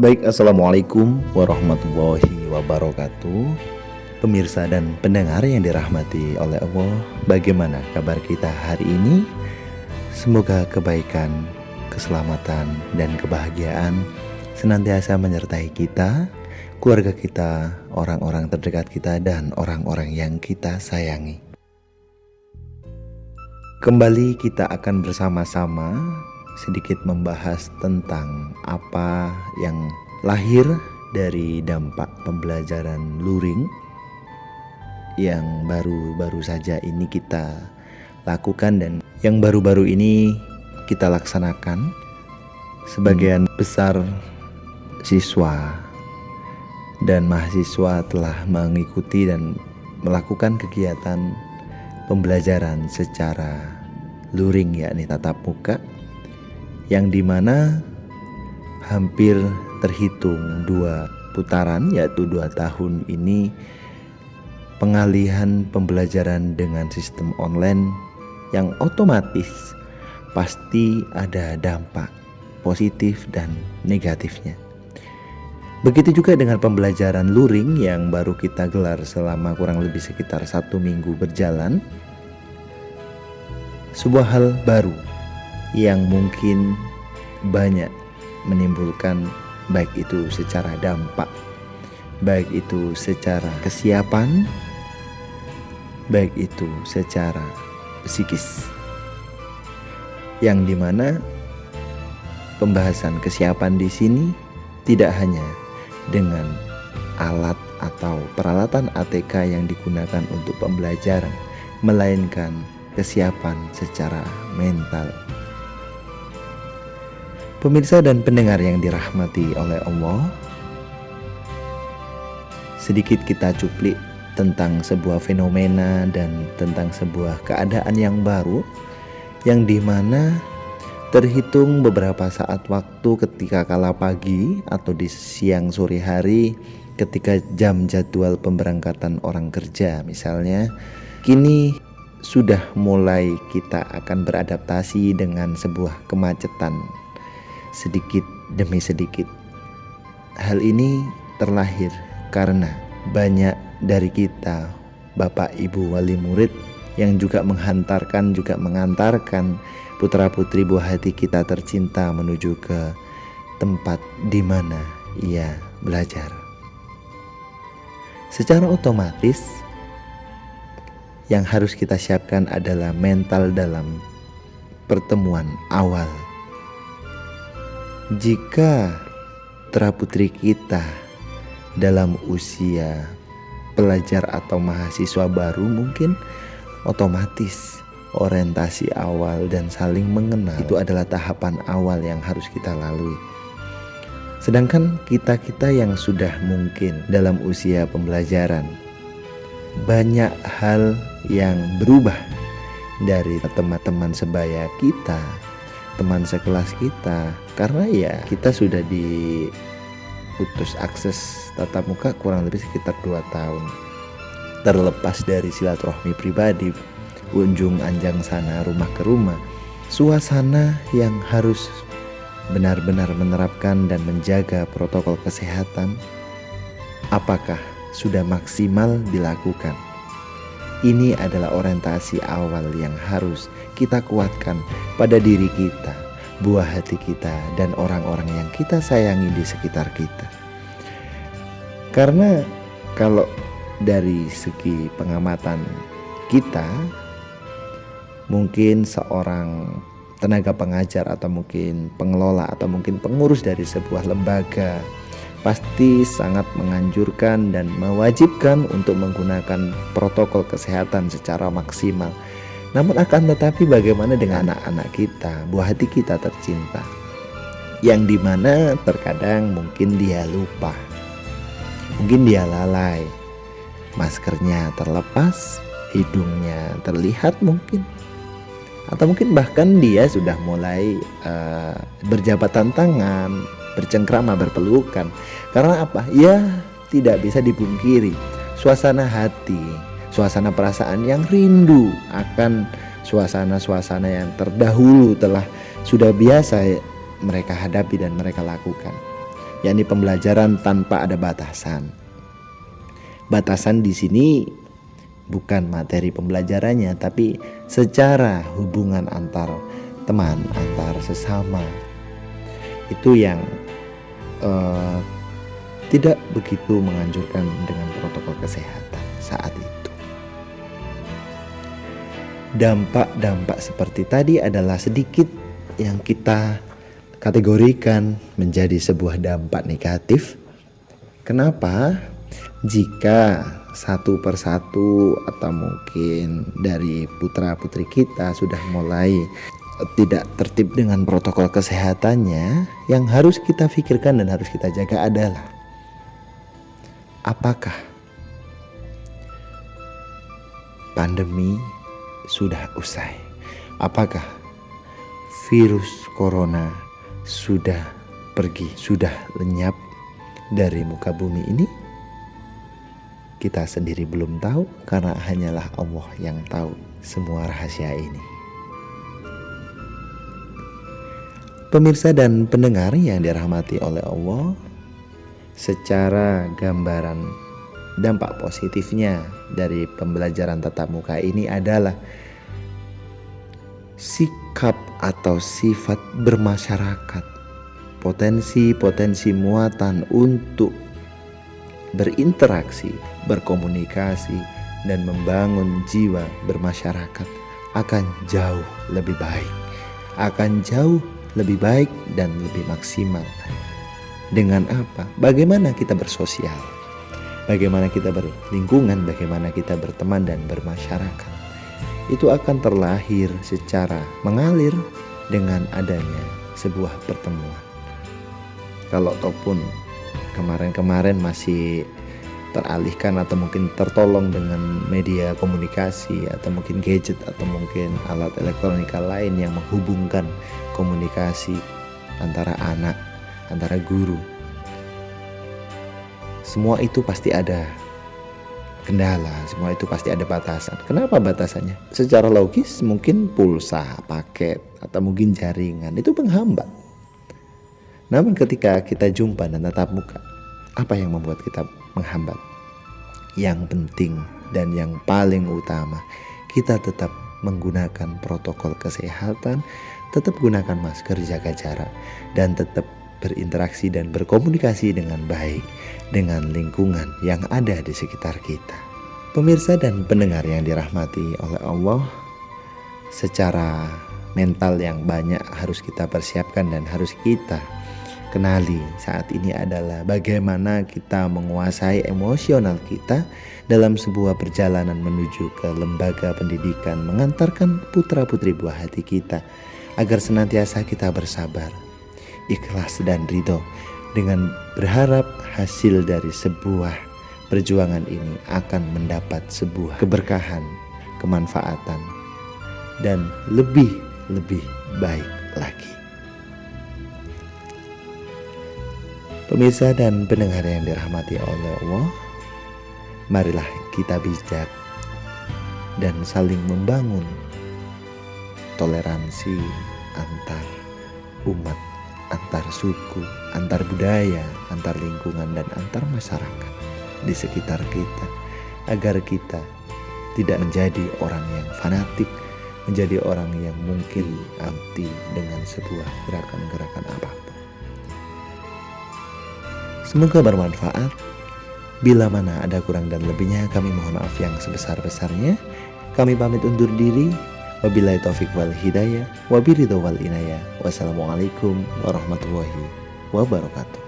Baik, Assalamualaikum warahmatullahi wabarakatuh. Pemirsa dan pendengar yang dirahmati oleh Allah, bagaimana kabar kita hari ini? Semoga kebaikan, keselamatan, dan kebahagiaan senantiasa menyertai kita, keluarga kita, orang-orang terdekat kita, dan orang-orang yang kita sayangi. Kembali kita akan bersama-sama sedikit membahas tentang apa yang lahir dari dampak pembelajaran luring yang baru-baru saja ini kita lakukan dan yang baru-baru ini kita laksanakan. Sebagian besar siswa dan mahasiswa telah mengikuti dan melakukan kegiatan pembelajaran secara luring, yakni tatap muka, yang dimana hampir terhitung 2 putaran, yaitu 2 tahun ini pengalihan pembelajaran dengan sistem online yang otomatis pasti ada dampak positif dan negatifnya. Begitu juga dengan pembelajaran luring yang baru kita gelar selama kurang lebih sekitar 1 minggu berjalan. Sebuah hal baru yang mungkin banyak menimbulkan, baik itu secara dampak, baik itu secara kesiapan, baik itu secara psikis, yang dimana pembahasan kesiapan di sini tidak hanya dengan alat atau peralatan ATK yang digunakan untuk pembelajaran, melainkan kesiapan secara mental. Pemirsa dan pendengar yang dirahmati oleh Allah, sedikit kita cuplik tentang sebuah fenomena dan tentang sebuah keadaan yang baru, yang dimana terhitung beberapa saat waktu ketika kala pagi atau di siang sore hari, ketika jam jadwal pemberangkatan orang kerja misalnya, kini sudah mulai kita akan beradaptasi dengan sebuah kemacetan sedikit demi sedikit. Hal ini terlahir karena banyak dari kita, Bapak Ibu wali murid, yang juga mengantarkan putra-putri buah hati kita tercinta menuju ke tempat di mana ia belajar. Secara otomatis yang harus kita siapkan adalah mental dalam pertemuan awal. Jika putra-putri kita dalam usia pelajar atau mahasiswa baru, mungkin otomatis orientasi awal dan saling mengenal itu adalah tahapan awal yang harus kita lalui. Sedangkan kita-kita yang sudah mungkin dalam usia pembelajaran, banyak hal yang berubah dari teman-teman sebaya kita, teman sekelas kita, karena ya kita sudah diputus akses tatap muka kurang lebih sekitar 2 tahun. Terlepas dari silaturahmi pribadi, unjung anjang sana, rumah ke rumah, suasana yang harus benar-benar menerapkan dan menjaga protokol kesehatan, apakah sudah maksimal dilakukan? Ini adalah orientasi awal yang harus kita kuatkan pada diri kita, buah hati kita, dan orang-orang yang kita sayangi di sekitar kita. Karena kalau dari segi pengamatan kita, mungkin seorang tenaga pengajar atau mungkin pengelola atau mungkin pengurus dari sebuah lembaga pasti sangat menganjurkan dan mewajibkan untuk menggunakan protokol kesehatan secara maksimal. Namun akan tetapi bagaimana dengan anak-anak kita, buah hati kita tercinta, yang dimana terkadang mungkin dia lupa, mungkin dia lalai, maskernya terlepas, hidungnya terlihat mungkin, atau mungkin bahkan dia sudah mulai berjabatan tangan, bercengkrama, berpelukan. Karena apa? Ya tidak bisa dipungkiri, suasana hati, suasana perasaan yang rindu akan suasana-suasana yang terdahulu sudah biasa mereka hadapi dan mereka lakukan. yakni pembelajaran tanpa ada batasan. Batasan di sini bukan materi pembelajarannya, tapi secara hubungan antar teman, antar sesama. Itu yang tidak begitu menganjurkan dengan protokol kesehatan saat itu. Dampak-dampak seperti tadi adalah sedikit yang kita kategorikan menjadi sebuah dampak negatif. Kenapa? Jika satu persatu atau mungkin dari putra-putri kita sudah mulai tidak tertib dengan protokol kesehatannya, yang harus kita pikirkan dan harus kita jaga adalah apakah pandemi sudah usai? Apakah virus corona sudah pergi, sudah lenyap dari muka bumi ini? Kita sendiri belum tahu, karena hanyalah Allah yang tahu semua rahasia ini. Pemirsa dan pendengar yang dirahmati oleh Allah, secara gambaran dampak positifnya dari pembelajaran tatap muka ini adalah sikap atau sifat bermasyarakat, potensi muatan untuk berinteraksi, berkomunikasi, dan membangun jiwa bermasyarakat akan jauh lebih baik, dan lebih maksimal. Dengan apa? Bagaimana kita bersosial, bagaimana kita berlingkungan, bagaimana kita berteman dan bermasyarakat. Itu akan terlahir secara mengalir dengan adanya sebuah pertemuan. Kalau ataupun kemarin masih teralihkan atau mungkin tertolong dengan media komunikasi atau mungkin gadget atau mungkin alat elektronika lain yang menghubungkan komunikasi antara anak, antara guru, semua itu pasti ada kendala, semua itu pasti ada batasan. Kenapa batasannya? Secara logis mungkin pulsa, paket, atau mungkin jaringan itu penghambat. Namun ketika kita jumpa dan tatap muka, apa yang membuat kita menghambat? Yang penting dan yang paling utama, kita tetap menggunakan protokol kesehatan, tetap gunakan masker, jaga jarak, dan tetap berinteraksi dan berkomunikasi dengan baik dengan lingkungan yang ada di sekitar kita. Pemirsa dan pendengar yang dirahmati oleh Allah, secara mental yang banyak harus kita persiapkan dan harus kita kenali saat ini adalah bagaimana kita menguasai emosional kita dalam sebuah perjalanan menuju ke lembaga pendidikan, mengantarkan putra-putri buah hati kita agar senantiasa kita bersabar, ikhlas dan ridho, dengan berharap hasil dari sebuah perjuangan ini akan mendapat sebuah keberkahan, kemanfaatan, dan lebih baik lagi. Pemirsa dan pendengar yang dirahmati oleh Allah, marilah kita bijak dan saling membangun toleransi antar umat, antar suku, antar budaya, antar lingkungan, dan antar masyarakat di sekitar kita, agar kita tidak menjadi orang yang fanatik, menjadi orang yang mungkin anti dengan sebuah gerakan-gerakan apapun. Semoga bermanfaat. Bila mana ada kurang dan lebihnya, kami mohon maaf yang sebesar-besarnya. Kami pamit undur diri. Wabillahi taufik wal hidayah, wabiridho wal inayah. Wassalamualaikum warahmatullahi wabarakatuh.